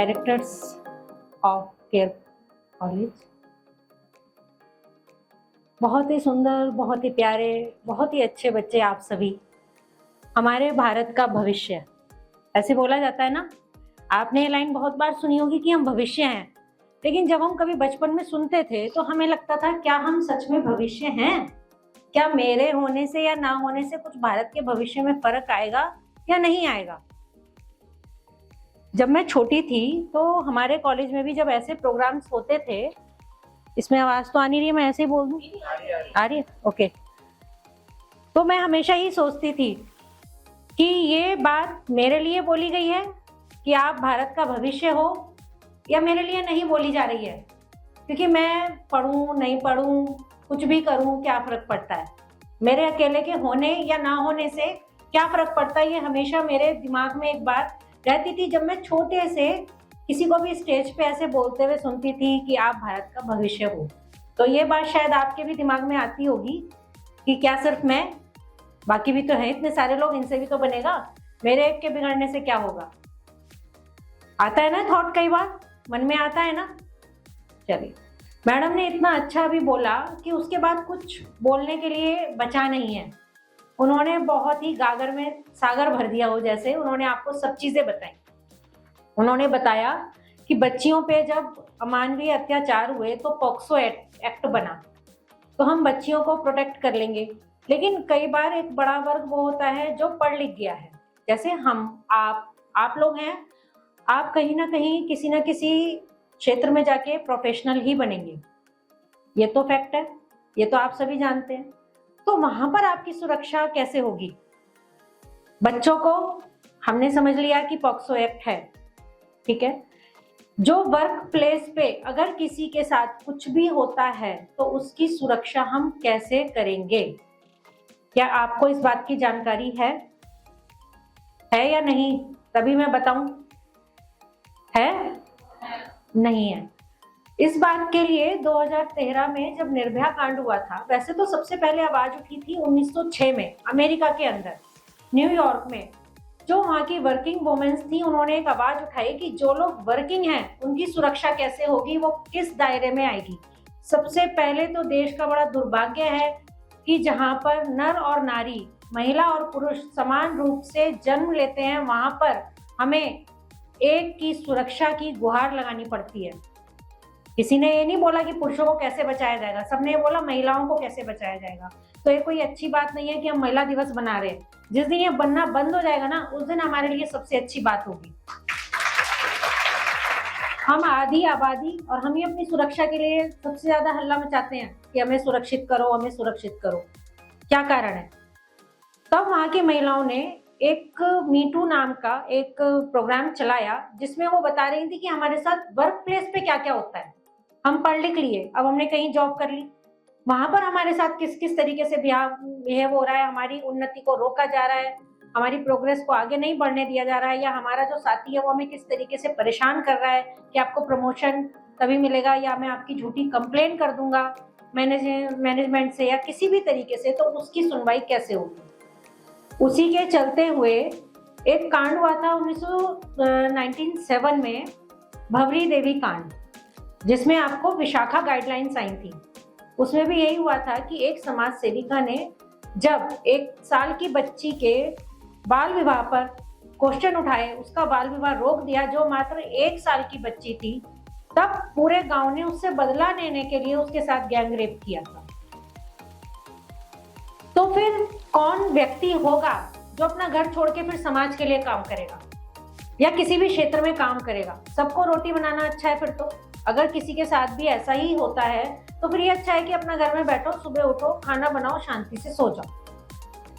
Directors of care college, बहुत ही सुंदर, बहुत ही प्यारे, बहुत ही अच्छे बच्चे आप सभी, हमारे भारत का भविष्य। ऐसे बोला जाता है ना, आपने ये लाइन बहुत बार सुनी होगी कि हम भविष्य हैं, लेकिन जब हम कभी बचपन में सुनते थे तो हमें लगता था क्या हम सच में भविष्य हैं? क्या मेरे होने से या ना होने से कुछ भारत के भविष्य में फर्क आएगा या नहीं आएगा? जब मैं छोटी थी तो हमारे कॉलेज में भी जब ऐसे प्रोग्राम्स होते थे, इसमें आवाज तो आ नहीं रही है, मैं ऐसे ही बोल दूं? आ रही है, ओके। तो मैं हमेशा ही सोचती थी कि ये बात मेरे लिए बोली गई है कि आप भारत का भविष्य हो, या मेरे लिए नहीं बोली जा रही है, क्योंकि मैं पढ़ूं नहीं पढ़ूं, कुछ भी करूं, क्या फर्क पड़ता है? मेरे अकेले के होने या ना होने से क्या फर्क पड़ता है? ये हमेशा मेरे दिमाग में एक बात रहती थी जब मैं छोटे से किसी को भी स्टेज पे ऐसे बोलते हुए सुनती थी कि आप भारत का भविष्य हो। तो ये बात शायद आपके भी दिमाग में आती होगी कि क्या सिर्फ मैं, बाकी भी तो है इतने सारे लोग, इनसे भी तो बनेगा, मेरे एक के बिगड़ने से क्या होगा? आता है ना थॉट, कई बार मन में आता है ना। चलिए, मैडम ने इतना अच्छा भी बोला कि उसके बाद कुछ बोलने के लिए बचा नहीं है। उन्होंने बहुत ही गागर में सागर भर दिया हो जैसे, उन्होंने आपको सब चीजें बताई। उन्होंने बताया कि बच्चियों पे जब अमानवीय अत्याचार हुए तो पॉक्सो एक्ट बना, तो हम बच्चियों को प्रोटेक्ट कर लेंगे। लेकिन कई बार एक बड़ा वर्ग वो होता है जो पढ़ लिख गया है, जैसे हम, आप लोग हैं, आप कहीं ना कहीं किसी ना किसी क्षेत्र में जाके प्रोफेशनल ही बनेंगे, ये तो फैक्ट है, ये तो आप सभी जानते हैं। तो वहां पर आपकी सुरक्षा कैसे होगी? बच्चों को हमने समझ लिया कि पॉक्सो एक्ट है, ठीक है। जो वर्क प्लेस पे अगर किसी के साथ कुछ भी होता है तो उसकी सुरक्षा हम कैसे करेंगे? क्या आपको इस बात की जानकारी है या नहीं? तभी मैं बताऊं, है नहीं है। इस बात के लिए 2013 में जब निर्भया कांड हुआ था, वैसे तो सबसे पहले आवाज उठी थी 1906 में अमेरिका के अंदर, न्यूयॉर्क में। जो वहाँ की वर्किंग वुमेन्स थी, उन्होंने एक आवाज उठाई कि जो लोग वर्किंग हैं उनकी सुरक्षा कैसे होगी, वो किस दायरे में आएगी। सबसे पहले तो देश का बड़ा दुर्भाग्य है कि जहाँ पर नर और नारी, महिला और पुरुष समान रूप से जन्म लेते हैं, वहां पर हमें एक की सुरक्षा की गुहार लगानी पड़ती है। किसी ने ये नहीं बोला कि पुरुषों को कैसे बचाया जाएगा, सबने ये बोला महिलाओं को कैसे बचाया जाएगा। तो ये कोई अच्छी बात नहीं है कि हम महिला दिवस बना रहे हैं। जिस दिन ये बनना बंद हो जाएगा ना, उस दिन हमारे लिए सबसे अच्छी बात होगी। हम आधी आबादी और हम ही अपनी सुरक्षा के लिए सबसे ज्यादा हल्ला मचाते हैं कि हमें सुरक्षित करो, हमें सुरक्षित करो। क्या कारण है? तब वहां की महिलाओं ने एक मीटू नाम का एक प्रोग्राम चलाया, जिसमें वो बता रही थी कि हमारे साथ वर्क प्लेस पे क्या क्या होता है। हम पढ़ लिख लिए, अब हमने कहीं जॉब कर ली, वहां पर हमारे साथ किस किस तरीके से बिहेव हो रहा है, हमारी उन्नति को रोका जा रहा है, हमारी प्रोग्रेस को आगे नहीं बढ़ने दिया जा रहा है, या हमारा जो साथी है वो हमें किस तरीके से परेशान कर रहा है कि आपको प्रमोशन तभी मिलेगा या मैं आपकी झूठी कंप्लेन कर दूंगा मैनेजमेंट से या किसी भी तरीके से, तो उसकी सुनवाई कैसे होगी। उसी के चलते हुए एक कांड हुआ था 1997 में, भवरी देवी कांड, जिसमें आपको विशाखा गाइडलाइंस आई थी। उसमें भी यही हुआ था कि एक समाज सेविका ने जब 1 साल की बच्ची के बाल विवाह पर क्वेश्चन उठाए, उसका बाल विवाह रोक दिया, जो मात्र 1 साल की बच्ची थी, तब पूरे गांव ने उससे बदला लेने के लिए उसके साथ गैंग रेप किया था। तो फिर कौन व्यक्ति होगा जो अपना घर छोड़ के फिर समाज के लिए काम करेगा या किसी भी क्षेत्र में काम करेगा? सबको रोटी बनाना अच्छा है फिर तो, अगर किसी के साथ भी ऐसा ही होता है तो फिर ये अच्छा है कि अपना घर में बैठो, सुबह उठो, खाना बनाओ, शांति से सो जाओ।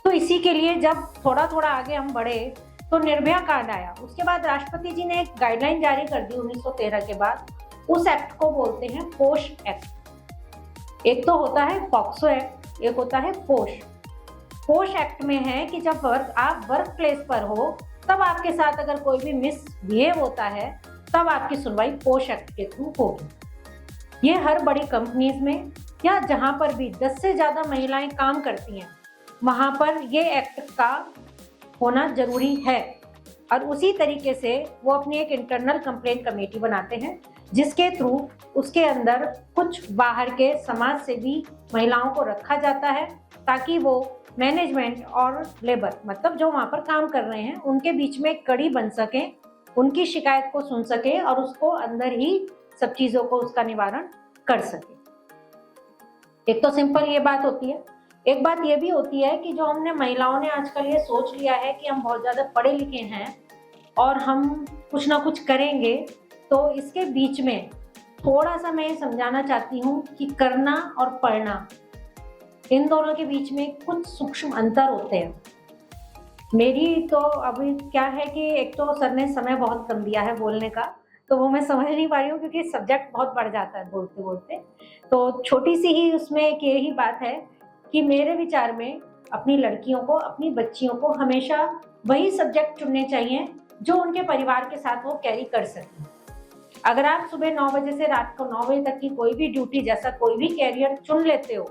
तो इसी के लिए जब थोड़ा थोड़ा आगे हम बढ़े तो निर्भया कांड आया। उसके बाद राष्ट्रपति जी ने एक गाइडलाइन जारी कर दी 1913 के बाद। उस एक्ट को बोलते हैं पोश एक्ट। एक तो होता है पॉक्सो एक्ट, एक होता है पोश। पोश एक्ट में है कि जब आप वर्क प्लेस पर हो, तब आपके साथ अगर कोई भी मिसबिहेव होता है, तब आपकी सुनवाई पोश एक्ट के थ्रू होगी। ये हर बड़ी कंपनीज में या जहां पर भी 10 से ज्यादा महिलाएं काम करती हैं, वहां पर ये एक्ट का होना जरूरी है। और उसी तरीके से वो अपनी एक इंटरनल कंप्लेंट कमेटी बनाते हैं, जिसके थ्रू उसके अंदर कुछ बाहर के समाज से भी महिलाओं को रखा जाता है, ताकि वो मैनेजमेंट और लेबर, मतलब जो वहाँ पर काम कर रहे हैं, उनके बीच में एक कड़ी बन सके, उनकी शिकायत को सुन सके और उसको अंदर ही सब चीज़ों को उसका निवारण कर सके। एक तो सिंपल ये बात होती है। एक बात ये भी होती है कि जो हमने महिलाओं ने आजकल ये सोच लिया है कि हम बहुत ज़्यादा पढ़े लिखे हैं और हम कुछ ना कुछ करेंगे, तो इसके बीच में थोड़ा सा मैं समझाना चाहती हूँ कि करना और पढ़ना, इन दोनों के बीच में कुछ सूक्ष्म अंतर होते हैं। मेरी तो अभी क्या है कि एक तो सर ने समय बहुत कम दिया है बोलने का, तो वो मैं समझ नहीं पा रही हूँ क्योंकि सब्जेक्ट बहुत बढ़ जाता है बोलते बोलते। तो छोटी सी ही उसमें एक यही बात है कि मेरे विचार में अपनी लड़कियों को, अपनी बच्चियों को हमेशा वही सब्जेक्ट चुनने चाहिए जो उनके परिवार के साथ वो कैरी कर सकें। अगर आप सुबह 9 बजे से रात को 9 बजे तक की कोई भी ड्यूटी, जैसा कोई भी कैरियर चुन लेते हो,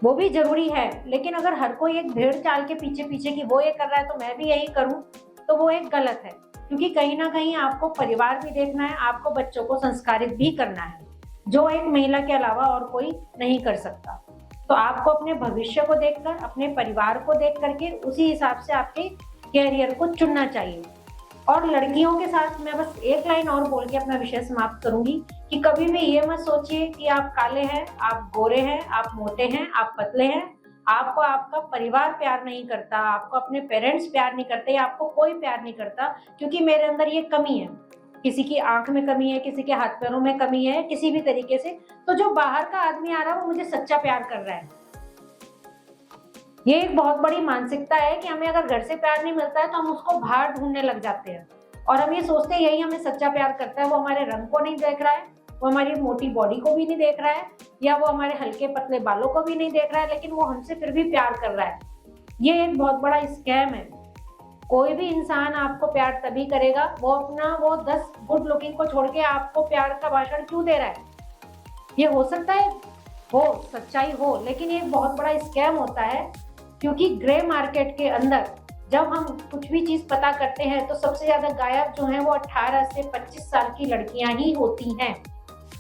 वो भी जरूरी है, लेकिन अगर हर कोई एक भेड़ चाल के पीछे पीछे कि वो ये कर रहा है तो मैं भी यही करूं, तो वो एक गलत है। क्योंकि कहीं ना कहीं आपको परिवार भी देखना है, आपको बच्चों को संस्कारित भी करना है, जो एक महिला के अलावा और कोई नहीं कर सकता। तो आपको अपने भविष्य को देखकर, अपने परिवार को देख करके उसी हिसाब से आपके कैरियर को चुनना चाहिए। और लड़कियों के साथ मैं बस एक लाइन और बोल के अपना विषय समाप्त करूंगी कि कभी भी ये मत सोचिए कि आप काले हैं, आप गोरे हैं, आप मोटे हैं, आप पतले हैं, आपको आपका परिवार प्यार नहीं करता, आपको अपने पेरेंट्स प्यार नहीं करते, या आपको कोई प्यार नहीं करता क्योंकि मेरे अंदर ये कमी है। किसी की आंख में कमी है, किसी के हाथ पैरों में कमी है, किसी भी तरीके से, तो जो बाहर का आदमी आ रहा है वो मुझे सच्चा प्यार कर रहा है। ये एक बहुत बड़ी मानसिकता है कि हमें अगर घर से प्यार नहीं मिलता है तो हम उसको बाहर ढूंढने लग जाते हैं, और हम ये सोचते हैं यही हमें सच्चा प्यार करता है। वो हमारे रंग को नहीं देख रहा है, वो हमारी मोटी बॉडी को भी नहीं देख रहा है, या वो हमारे हल्के पतले बालों को भी नहीं देख रहा है, लेकिन वो हमसे फिर भी प्यार कर रहा है। ये एक बहुत बड़ा स्कैम है। कोई भी इंसान आपको प्यार तभी करेगा, वो 10 गुड लुकिंग को छोड़ के आपको प्यार का भाषण क्यों दे रहा है। ये हो सकता है हो सच्चाई हो, लेकिन ये बहुत बड़ा स्कैम होता है, क्योंकि ग्रे मार्केट के अंदर जब हम कुछ भी चीज पता करते हैं तो सबसे ज्यादा गायब जो है वो 18 से 25 साल की लड़कियां ही होती हैं।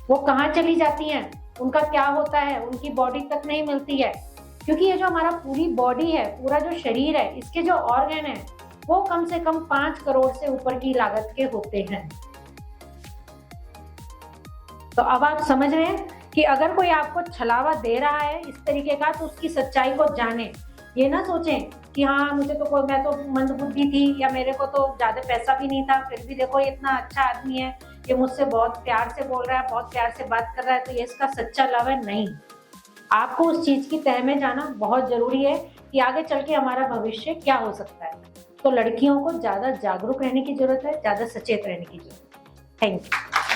वो कहाँ चली जाती हैं, उनका क्या होता है, उनकी बॉडी तक नहीं मिलती है, क्योंकि ये जो हमारा पूरी बॉडी है, पूरा जो शरीर है, इसके जो ऑर्गन है वो कम से कम 5 करोड़ से ऊपर की लागत के होते हैं। तो अब आप समझ रहे हैं कि अगर कोई आपको छलावा दे रहा है इस तरीके का, तो उसकी सच्चाई को जाने। ये ना सोचें कि हाँ मुझे तो मैं तो मंदबुद्धि थी, या मेरे को तो ज्यादा पैसा भी नहीं था, फिर भी देखो ये इतना अच्छा आदमी है, ये मुझसे बहुत प्यार से बोल रहा है, बहुत प्यार से बात कर रहा है, तो ये इसका सच्चा लव है। नहीं, आपको उस चीज की तह में जाना बहुत जरूरी है कि आगे चल के हमारा भविष्य क्या हो सकता है। तो लड़कियों को ज्यादा जागरूक रहने की जरूरत है, ज्यादा सचेत रहने की जरूरत है। Thank you.